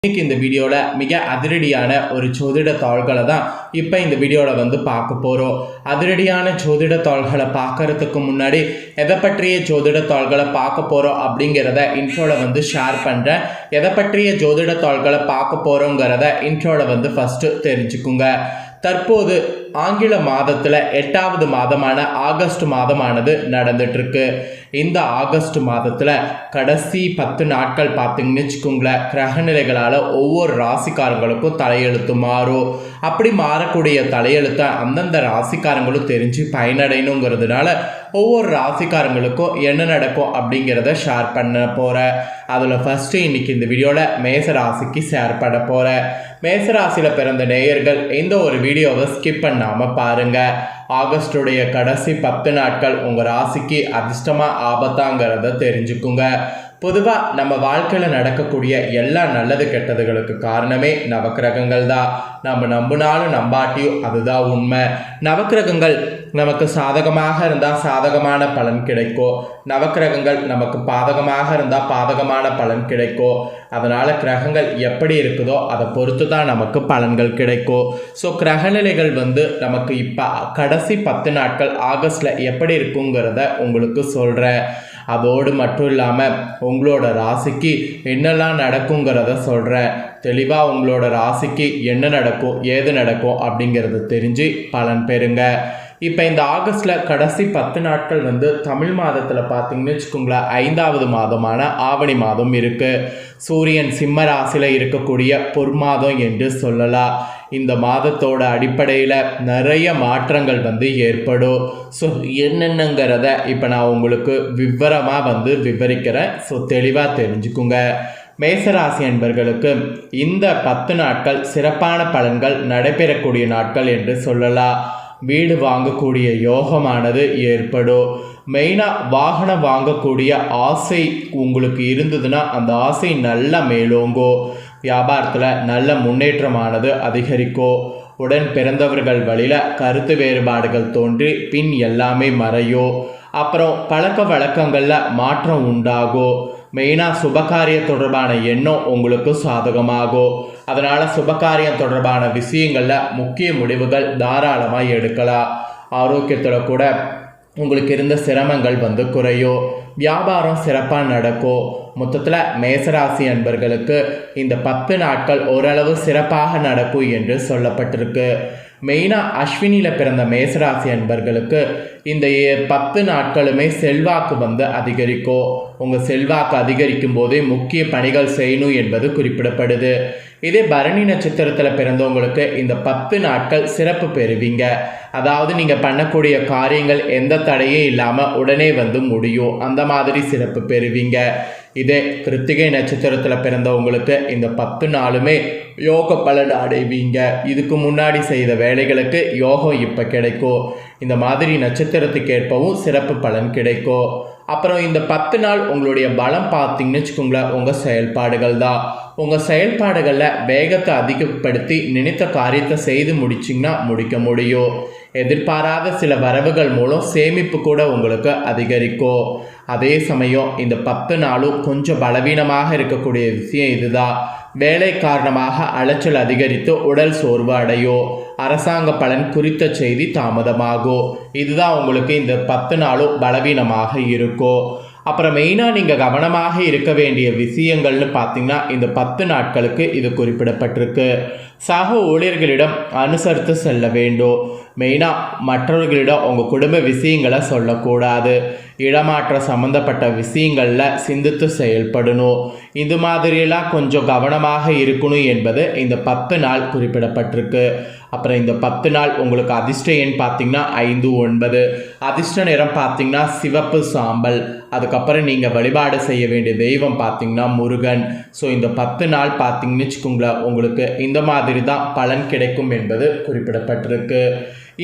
இன்னைக்கு இந்த வீடியோவில் மிக அதிரடியான ஒரு ஜோதிட தாள்களை தான் இப்போ இந்த வீடியோவில் பார்க்க போகிறோம். அதிரடியான ஜோதிட தாள்களை பார்க்கறதுக்கு முன்னாடி எதை பற்றிய ஜோதிட தாள்களை பார்க்க போகிறோம் அப்படிங்கிறத இன்ட்ரோவில் ஷேர் பண்ணுறேன். எதை பற்றிய ஜோதிட தாள்களை பார்க்க போகிறோங்கிறத இன்ட்ரோவில் ஃபஸ்ட்டு தெரிஞ்சுக்குங்க. தற்போது ஆங்கில மாதத்தில் 8வது மாதமான ஆகஸ்ட் மாதமானது நடந்துட்டுருக்கு. இந்த ஆகஸ்ட் மாதத்தில் கடைசி 10 நாட்கள் பார்த்தீங்கன்னு வச்சுக்கோங்களேன், கிரகநிலைகளால் ஒவ்வொரு ராசிக்காரங்களுக்கும் தலையெழுத்து மாறும். அப்படி மாறக்கூடிய தலையெழுத்தை அந்தந்த ராசிக்காரங்களும் தெரிஞ்சு பயனடையணுங்கிறதுனால ஒவ்வொரு ராசிக்காரங்களுக்கும் என்ன நடக்கும் அப்படிங்கிறத ஷேர் பண்ண போகிறேன். அதில் ஃபஸ்ட்டு இன்றைக்கி இந்த வீடியோவில் மேச ராசிக்கு ஷேர் பண்ண போகிறேன். மேசராசியில் பிறந்த நேயர்கள் இந்த ஒரு வீடியோவை ஸ்கிப் பண்ணாமல் பாருங்கள். ஆகஸ்டுடைய கடைசி 10 நாட்கள் உங்கள் ராசிக்கு அதிர்ஷ்டமாக ஆபத்தாங்கிறத தெரிஞ்சுக்குங்க. பொதுவாக நம்ம வாழ்க்கையில் நடக்கக்கூடிய எல்லா நல்லது கெட்டதுகளுக்கு காரணமே நவக்கிரகங்கள் தான். நம்ம நம்பினாலும் நம்பாட்டியும் அதுதான் உண்மை. நவக்கிரகங்கள் நமக்கு சாதகமாக இருந்தால் சாதகமான பலன் கிடைக்கும், நவக்கிரகங்கள் நமக்கு பாதகமாக இருந்தால் பாதகமான பலன் கிடைக்கும். அதனால் கிரகங்கள் எப்படி இருக்குதோ அதை பொறுத்து தான் நமக்கு பலன்கள் கிடைக்கும். ஸோ கிரகநிலைகள் நமக்கு இப்போ கடைசி 10 நாட்கள் ஆகஸ்டில் எப்படி இருக்குங்கிறத உங்களுக்கு சொல்கிறேன். அதோடு மட்டும் இல்லாமல் உங்களோட ராசிக்கு என்னெல்லாம் நடக்குங்கிறத சொல்கிறேன். தெளிவாக உங்களோட ராசிக்கு என்ன நடக்கும் ஏது நடக்கும் அப்படிங்கிறத தெரிஞ்சு பலன் பெறுங்க. இப்போ இந்த ஆகஸ்டில் கடைசி 10 நாட்கள் தமிழ் மாதத்தில் பார்த்தீங்கன்னு வச்சுக்கோங்களேன், 5வது மாதமான ஆவணி மாதம் இருக்குது. சூரியன் சிம்ம ராசியில் இருக்கக்கூடிய பொற்மாதம் என்று சொல்லலாம். இந்த மாதத்தோட அடிப்படையில் நிறைய மாற்றங்கள் ஏற்படும். ஸோ என்னென்னங்கிறத இப்போ நான் உங்களுக்கு விவரமாக விவரிக்கிறேன். ஸோ தெளிவாக தெரிஞ்சுக்குங்க. மேசராசி என்பர்களுக்கு இந்த 10 நாட்கள் சிறப்பான பலன்கள் நடைபெறக்கூடிய நாட்கள் என்று சொல்லலாம். வீடு வாங்கக்கூடிய யோகமானது ஏற்படும். மெயினாக வாகனம் வாங்கக்கூடிய ஆசை உங்களுக்கு இருந்ததுன்னா அந்த ஆசை நல்ல மேலோங்கோ. வியாபாரத்தில் நல்ல முன்னேற்றமானது அதிகரிக்கும். உடன் பிறந்தவர்கள் வழியில் கருத்து வேறுபாடுகள் தோன்றி பின் எல்லாமே மறையும். அப்புறம் பழக்க வழக்கங்களில் மாற்றம் உண்டாகும். மெயினாக சுபகாரிய தொடர்பான எண்ணம் உங்களுக்கு சாதகமாகும். அதனால் சுபகாரியம் தொடர்பான விஷயங்களில் முக்கிய முடிவுகள் தாராளமாக எடுக்கலாம். ஆரோக்கியத்தில் கூட உங்களுக்கு இருந்த சிரமங்கள் குறையும். வியாபாரம் சிறப்பாக நடக்கும். மொத்தத்தில் மேசராசி அன்பர்களுக்கு இந்த 10 நாட்கள் ஓரளவு சிறப்பாக நடக்கும் என்று சொல்லப்பட்டிருக்கு. மெயினாக அஸ்வினியில் பிறந்த மேசராசி அன்பர்களுக்கு இந்த 10 நாட்களுமே செல்வாக்கு அதிகரிக்கும். உங்கள் செல்வாக்கு அதிகரிக்கும் போதே முக்கிய பணிகள் செய்யணும் என்பது குறிப்பிடப்படுது. இதே பரணி நட்சத்திரத்தில் பிறந்தவங்களுக்கு இந்த 10 நாட்கள் சிறப்பு பெறுவீங்க. அதாவது நீங்கள் பண்ணக்கூடிய காரியங்கள் எந்த தடையும் இல்லாமல் உடனே முடியும். அந்த மாதிரி சிறப்பு பெறுவீங்க. இதே கிருத்திகை நட்சத்திரத்தில் பிறந்தவங்களுக்கு இந்த 10 நாளுமே யோக பலன் அடைவீங்க. இதுக்கு முன்னாடி செய்த வேலைகளுக்கு யோகம் இப்போ கிடைக்கும். இந்த மாதிரி நட்சத்திரத்துக்கு ஏற்பவும் சிறப்பு பலன் கிடைக்கும். அப்புறம் இந்த 10 நாள் உங்களுடைய பலம் பார்த்தீங்கன்னு வச்சுக்கோங்களேன், உங்கள் செயல்பாடுகள் தான். உங்கள் செயல்பாடுகளில் வேகத்தை அதிகப்படுத்தி நினைத்த காரியத்தை செய்து முடிச்சிங்கன்னா முடிக்க முடியும். எதிர்பாராத சில வரவுகள் மூலம் சேமிப்பு கூட உங்களுக்கு அதிகரிக்கும். அதே சமயம் இந்த 10 நாளும் கொஞ்சம் பலவீனமாக இருக்கக்கூடிய விஷயம் இதுதான். வேலை காரணமாக அலைச்சல் அதிகரித்து உடல் சோர்வு அடையும். அரசாங்க பலன் குறித்த செய்தி தாமதமாகும். இதுதான் உங்களுக்கு இந்த 10 நாளும் பலவீனமாக இருக்கும். அப்புறம் மெயினாக நீங்கள் கவனமாக இருக்க வேண்டிய விஷயங்கள்னு பார்த்தீங்கன்னா இந்த 10 நாட்களுக்கு இது குறிப்பிடப்பட்டிருக்கு. சக ஊழியர்களிடம் அனுசரித்து செல்ல வேண்டும். மெயினாக மற்றவர்களிடம் உங்கள் குடும்ப விஷயங்களை சொல்லக்கூடாது. இடமாற்றம் சம்மந்தப்பட்ட விஷயங்களில் சிந்தித்து செயல்படணும். இது மாதிரியெல்லாம் கொஞ்சம் கவனமாக இருக்கணும் என்பது இந்த 10 நாள் குறிப்பிடப்பட்டிருக்கு. அப்புறம் இந்த 10 நாள் உங்களுக்கு அதிர்ஷ்ட எண் பார்த்தீங்கன்னா 5, 9. அதிர்ஷ்ட நிறம் பார்த்தீங்கன்னா சிவப்பு சாம்பல். அதுக்கப்புறம் நீங்கள் வழிபாடு செய்ய வேண்டிய தெய்வம் பார்த்தீங்கன்னா முருகன். ஸோ இந்த 10 நாள் பார்த்தீங்கன்னு வச்சுக்கோங்களேன், உங்களுக்கு இந்த மாதிரி தான் பலன் கிடைக்கும் என்பது குறிப்பிடப்பட்டிருக்கு.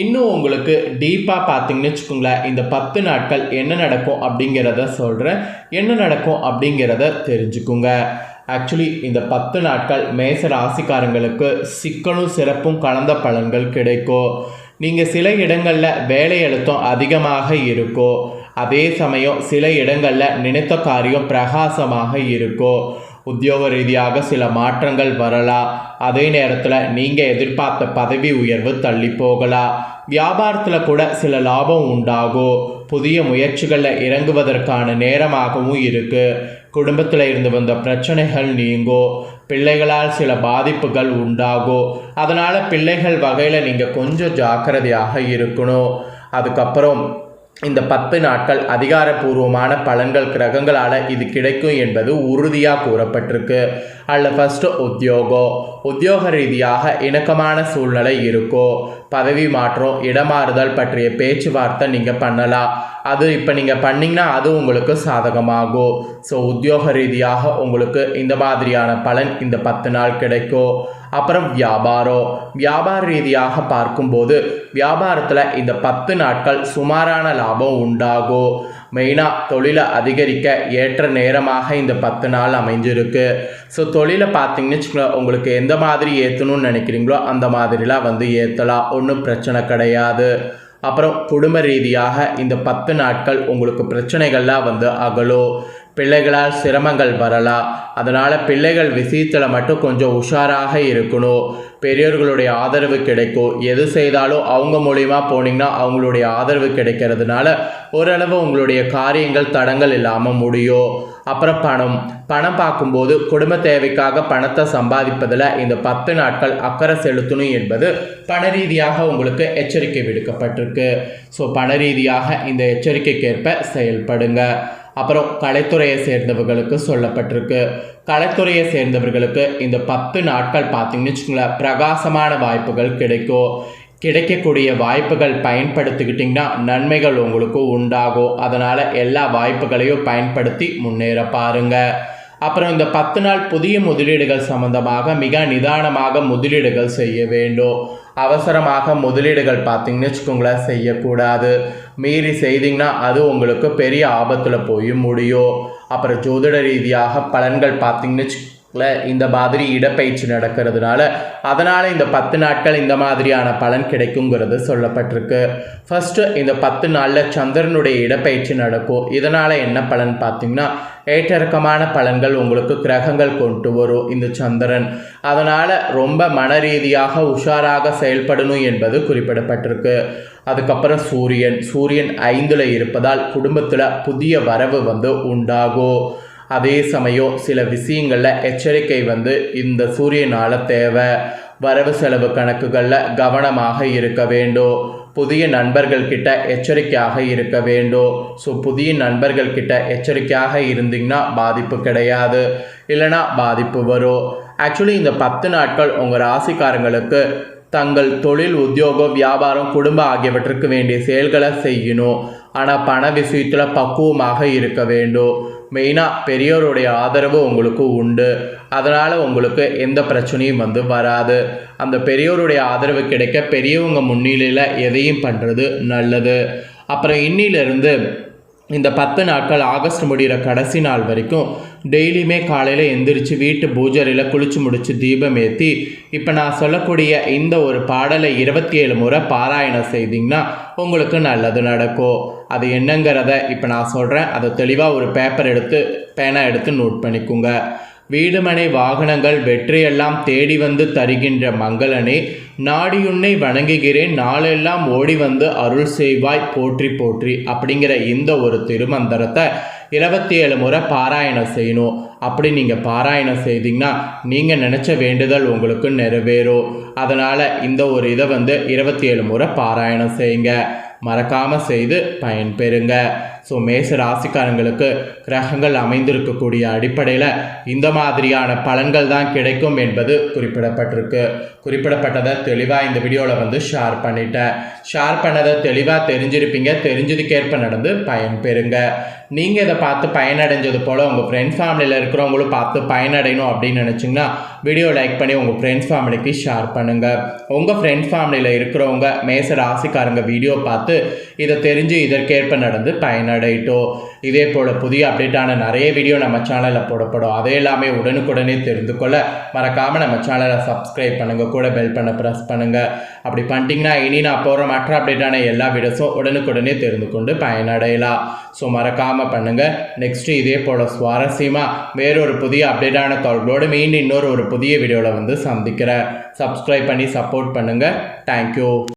இன்னும் உங்களுக்கு டீப்பாக பார்த்தீங்கன்னு வச்சுக்கோங்களேன், இந்த 10 நாட்கள் என்ன நடக்கும் அப்படிங்கிறத சொல்கிறேன். என்ன நடக்கும் அப்படிங்கிறத தெரிஞ்சுக்குங்க. ஆக்சுவலி இந்த 10 நாட்கள் மேச ராசிக்காரங்களுக்கு சிக்கலும் சிறப்பும் கலந்த பலன்கள் கிடைக்கும். நீங்கள் சில இடங்களில் வேலை அழுத்தம் அதிகமாக இருக்கும். அதே சமயம் சில இடங்களில் நினைத்த காரியம் பிரகாசமாக இருக்கும். உத்தியோக ரீதியாக சில மாற்றங்கள் வரலாம். அதே நேரத்தில் நீங்கள் எதிர்பார்த்த பதவி உயர்வு தள்ளி போகலாம். வியாபாரத்தில் கூட சில லாபம் உண்டாகும். புதிய முயற்சிகளில் இறங்குவதற்கான நேரமாகவும் இருக்குது. குடும்பத்தில் இருந்து வந்த பிரச்சனைகள் நீங்கும். பிள்ளைகளால் சில பாதிப்புகள் உண்டாகும். அதனால் பிள்ளைகள் வகையில் நீங்கள் கொஞ்சம் ஜாக்கிரதையாக இருக்கணும். அதுக்கப்புறம் இந்த 10 நாட்கள் அதிகாரப்பூர்வமான பலன்கள் கிரகங்களால் இது கிடைக்கும் என்பது உறுதியாக கூறப்பட்டிருக்கு. அதில் ஃபஸ்ட்டு உத்தியோக ரீதியாக இணக்கமான சூழ்நிலை இருக்கும். பதவி மாற்றம், இடமாறுதல் பற்றிய பேச்சுவார்த்தை நீங்கள் பண்ணலாம். அது இப்போ நீங்கள் பண்ணிங்கன்னா அது உங்களுக்கு சாதகமாகும். ஸோ உத்தியோக ரீதியாக உங்களுக்கு இந்த மாதிரியான பலன் இந்த 10 நாள் கிடைக்கும். அப்புறம் வியாபார ரீதியாக பார்க்கும்போது வியாபாரத்தில் இந்த 10 நாட்கள் சுமாரான லாபம் உண்டாகும். மெயினாக தொழிலை அதிகரிக்க ஏற்ற நேரமாக இந்த 10 நாள் அமைஞ்சிருக்கு. ஸோ தொழிலை பார்த்தீங்கன்னு வச்சுக்கோங்களேன், உங்களுக்கு எந்த மாதிரி ஏற்றணும்னு நினைக்கிறீங்களோ அந்த மாதிரிலாம் வந்து ஏற்றலாம், ஒன்றும் பிரச்சனை கிடையாது. அப்புறம் குடும்ப ரீதியாக இந்த 10 நாட்கள் உங்களுக்கு பிரச்சனைகள்லாம் வந்து அகலும். பிள்ளைகளால் சிரமங்கள் வரலாம். அதனால் பிள்ளைகள் விஷயத்தில் மட்டும் கொஞ்சம் உஷாராக இருக்கணும். பெரியோர்களுடைய ஆதரவு கிடைக்கும். எது செய்தாலும் அவங்க மூலிமா போனீங்கன்னா அவங்களுடைய ஆதரவு கிடைக்கிறதுனால ஓரளவு உங்களுடைய காரியங்கள் தடங்கள் இல்லாமல் முடியும். அப்புறம் பணம் பார்க்கும்போது குடும்ப தேவைக்காக பணத்தை சம்பாதிப்பதில் இந்த 10 நாட்கள் அக்கறை செலுத்தணும் என்பது பண ரீதியாக உங்களுக்கு எச்சரிக்கை விடுக்கப்பட்டிருக்கு. ஸோ பண ரீதியாக இந்த எச்சரிக்கைக்கேற்ப செயல்படுங்க. அப்புறம் கலைத்துறையை சேர்ந்தவர்களுக்கு சொல்லப்பட்டிருக்கு. கலைத்துறையை சேர்ந்தவர்களுக்கு இந்த 10 நாட்கள் பார்த்தீங்கன்னு வச்சுக்கோங்களேன், பிரகாசமான வாய்ப்புகள் கிடைக்கக்கூடிய வாய்ப்புகள் பயன்படுத்திக்கிட்டிங்கன்னா நன்மைகள் உங்களுக்கு உண்டாகும். அதனால் எல்லா வாய்ப்புகளையும் பயன்படுத்தி முன்னேற பாருங்கள். அப்புறம் இந்த 10 நாள் புதிய முதலீடுகள் சம்பந்தமாக மிக நிதானமாக முதலீடுகள் செய்ய வேண்டும். அவசரமாக முதலீடுகள் பார்த்தீங்கன்னு வச்சுக்கோங்களேன் செய்யக்கூடாது. மீறி செய்தீங்கன்னா அது உங்களுக்கு பெரிய ஆபத்தில் போய் முடியும். அப்புறம் ஜோதிட ரீதியாக பலன்கள் பார்த்தீங்கன்னு இந்த மாதிரி இடப்பயிற்சி நடக்கிறதுனால அதனால் இந்த 10 நாட்கள் இந்த மாதிரியான பலன் கிடைக்குங்கிறது சொல்லப்பட்டிருக்கு. ஃபஸ்ட்டு இந்த 10 நாளில் சந்திரனுடைய இடப்பயிற்சி நடக்கும். இதனால் என்ன பலன் பார்த்தீங்கன்னா ஏற்றிறக்கமான பலன்கள் உங்களுக்கு கிரகங்கள் கொண்டு வரும் இந்த சந்திரன். அதனால் ரொம்ப மன ரீதியாக உஷாராக செயல்படணும் என்பது குறிப்பிடப்பட்டிருக்கு. அதுக்கப்புறம் சூரியன் 5ல் இருப்பதால் குடும்பத்தில் புதிய வரவு வந்து உண்டாகும். அதே சமயம் சில விஷயங்களில் எச்சரிக்கை வந்து இந்த சூரியனால் தேவை. வரவு செலவு கணக்குகளில் கவனமாக இருக்க வேண்டும். புதிய நண்பர்கள்கிட்ட எச்சரிக்கையாக இருக்க வேண்டும். ஸோ புதிய நண்பர்கள்கிட்ட எச்சரிக்கையாக இருந்தீங்கன்னா பாதிப்பு கிடையாது, இல்லைனா பாதிப்பு வரும். ஆக்சுவலி இந்த 10 நாட்கள் உங்கள் ராசிக்காரங்களுக்கு தங்கள் தொழில், உத்தியோகம், வியாபாரம், குடும்பம் ஆகியவற்றுக்கு வேண்டிய செயல்களை செய்யணும். ஆனால் பண விஷயத்தில் பக்குவமாக இருக்க வேண்டும். மெயினாக பெரியோருடைய ஆதரவு உங்களுக்கு உண்டு. அதனால் உங்களுக்கு எந்த பிரச்சனையும் வந்து வராது. அந்த பெரியோருடைய ஆதரவு கிடைக்க பெரியவங்க முன்னிலையில் எதையும் பண்ணுறது நல்லது. அப்புறம் இன்னிலிருந்து இந்த 10 நாட்கள் ஆகஸ்ட் முடிகிற கடைசி நாள் வரைக்கும் டெய்லியுமே காலையில் எந்திரிச்சு வீட்டு பூஜரையில் குளிச்சு முடிச்சு தீபம் ஏற்றி இப்போ நான் சொல்லக்கூடிய இந்த ஒரு பாடலை 27 முறை பாராயணம் செய்திங்கன்னா உங்களுக்கு நல்லது நடக்கும். அது என்னங்கிறத இப்போ நான் சொல்கிறேன். அதை தெளிவாக ஒரு பேனா எடுத்து நோட் பண்ணிக்கோங்க. வீடுமனை வாகனங்கள் வெற்றியெல்லாம் தேடி வந்து தருகின்ற மங்களனே, நாடியுன்னை வணங்குகிறேன், நாளெல்லாம் ஓடி வந்து அருள் செய்வாய் போற்றி போற்றி அப்படிங்கிற இந்த ஒரு திருமந்திரத்தை 27 முறை பாராயணம் செய்யணும். அப்படி நீங்கள் பாராயணம் செய்தீங்கன்னா நீங்கள் நினச்ச வேண்டுதல் உங்களுக்கு நிறைவேறும். அதனால் இந்த ஒரு இதை வந்து 27 முறை பாராயணம் செய்யுங்க. மறக்காமல் செய்து பயன்பெறுங்க. ஸோ மேச ராசிக்காரங்களுக்கு கிரகங்கள் அமைந்திருக்கக்கூடிய அடிப்படையில் இந்த மாதிரியான பலன்கள் தான் கிடைக்கும் என்பது குறிப்பிடப்பட்டதை தெளிவாக இந்த வீடியோவில் வந்து ஷேர் பண்ணிட்டேன். ஷேர் பண்ணதை தெளிவாக தெரிஞ்சிருப்பீங்க. தெரிஞ்சதுக்கேற்ப நடந்து பயன்பெறுங்க. நீங்கள் இதை பார்த்து பயனடைஞ்சது போல் உங்கள் ஃப்ரெண்ட்ஸ் ஃபேமிலியில் இருக்கிறவங்களும் பார்த்து பயனடையணும் அப்படின்னு நினச்சிங்கன்னா வீடியோ லைக் பண்ணி உங்கள் ஃப்ரெண்ட்ஸ் ஃபேமிலிக்கு ஷேர் பண்ணுங்கள். உங்கள் ஃப்ரெண்ட்ஸ் ஃபேமிலியில் இருக்கிறவங்க மேச ராசிக்காரங்க வீடியோ பார்த்து வந்து இதை தெரிஞ்சு இதற்கேற்ப நடந்து பயனடையட்டும். இதே போல் புதிய அப்டேட்டான நிறைய வீடியோ நம்ம சேனலில் போடப்படும். அதே எல்லாமே உடனுக்குடனே தெரிந்து கொள்ள மறக்காமல் நம்ம சேனலை சப்ஸ்கிரைப் பண்ணுங்கள், கூட பெல் பண்ண ப்ரெஸ் பண்ணுங்கள். அப்படி பண்ணிட்டீங்கன்னா இனி நான் போகிற மற்ற அப்டேட்டான எல்லா வீடியோஸும் உடனுக்குடனே தெரிந்து கொண்டு பயனடையலாம். ஸோ மறக்காமல் பண்ணுங்கள். நெக்ஸ்ட்டு இதே போல் சுவாரஸ்யமாக வேறொரு புதிய அப்டேட்டான தகவலோடு மீண்டும் இன்னொரு புதிய வீடியோவில் வந்து சந்திக்கிறேன். சப்ஸ்கிரைப் பண்ணி சப்போர்ட் பண்ணுங்கள். தேங்க்யூ.